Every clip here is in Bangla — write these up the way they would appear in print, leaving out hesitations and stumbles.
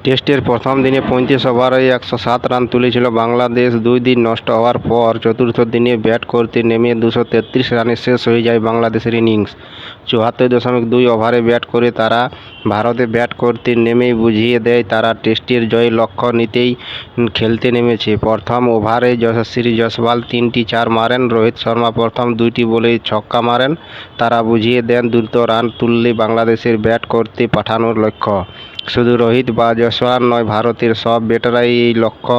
টেস্টের প্রথম দিনে ৩৫ ওভারে ১০৭ রান তুলেছিল বাংলাদেশ। ২ দিন নষ্ট হওয়ার পর চতুর্থ দিনে ব্যাট করতে নেমে ২৩৩ রানে শেষ হয়ে যায় বাংলাদেশের ইনিংস। ৭৪.২ ওভারে ব্যাট করে তারা ভারতে ব্যাট করতে নেমেই বুঝিয়ে দেয় তারা টেস্টের জয়ের লক্ষ্য নিতেই খেলতে নেমেছে। প্রথম ওভারে যশস্বী জয়সওয়াল ৩টি ৪ মারেন, রোহিত শর্মা প্রথম ২টি বলেই ছক্কা মারেন। তারা বুঝিয়ে দেন দ্রুত রান তুললে বাংলাদেশের ব্যাট করতে পাঠানোর লক্ষ্য। শুধু রোহিত বা জয়সওয়াল নয়, ভারতের সব ব্যাটারই এই লক্ষ্য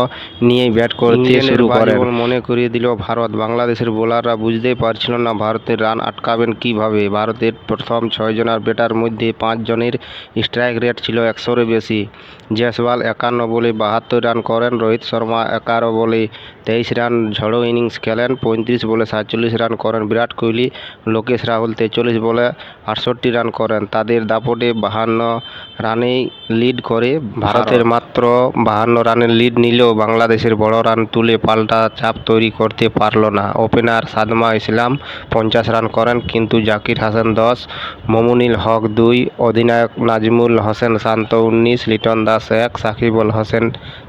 নিয়েই ব্যাট করতে শুরু করেন। মনে করিয়ে দিল ভারত। বাংলাদেশের বোলাররা বুঝতেই পারছিল না ভারতের রান আটকাবেন কীভাবে। ভারতের প্রথম ৬ জনের ব্যাটার মধ্যে ৫ জনের স্ট্রাইক রেট ছিল ১০০-এর বেশি। জয়সওয়াল ৫১ বলে ৭২ রান করেন, রোহিত শর্মা ১১ বলে ২৩ রান ঝড়ো ইনিংস খেলেন, ৩৫ বলে ৪৭ রান করেন। বিরাট কোহলি, লোকেশ রাহুল ৪৩ বলে ৬৮ রান করেন। তাদের দাপটে ৫২ রানেই লিড করে ভারতের। মাত্র ৫২ রানের লিড নিলেও বাংলাদেশের বড় রান তুলে পাল্টা চাপ তৈরি করতে পারল না। ওপেনার সাদমান ইসলাম ৫০ রান করেন, কিন্তু জাকির হাসান ১০, মোমিনুল হক ২, অধিনায়ক নাজমুল হোসেন শান্ত ১৯, লিটন দাস ১, সাকিব আল হাসান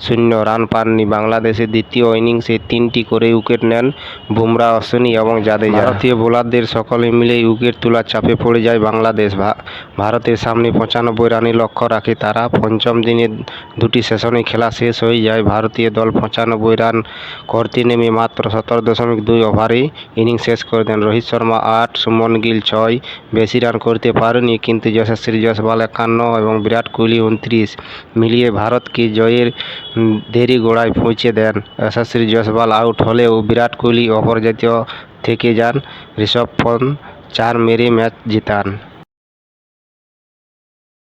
০ রান পাননি। বাংলাদেশের দ্বিতীয় ইনিংসে ৩টি করে উইকেট নেন বুমরা, অশ্বিন এবং জাদেজা। ভারতীয় বোলারদের সকলে মিলেই উইকেট তোলার চাপে পড়ে যায় বাংলাদেশ। ভারতের সামনে ৯৫ রানের লক্ষ্য রাখে তারা। পঞ্চম দিনে ২টি সেশনে খেলা শেষ হয়ে যায়। ভারতীয় দল ৯৫ রান করতে নেমে মাত্র ১৭.২ ওভারেই ইনিংস শেষ করে দেন। রোহিত শর্মা ৮, শুভমন গিল ৬, বেশি রান করতে পারেনি, কিন্তু যশস্বী জয়সওয়াল ৫১ এবং বিরাট কোহলি ২৯ মিলিয়ে ভারতকে জয়ের দড়িগোড়ায় পৌঁছে দেন। যশস্বী জয়সওয়াল আউট হলেও বিরাট কোহলি অপরাজিত থেকে যান। ঋষভ পন্থ ৪ মেরে ম্যাচ জেতান।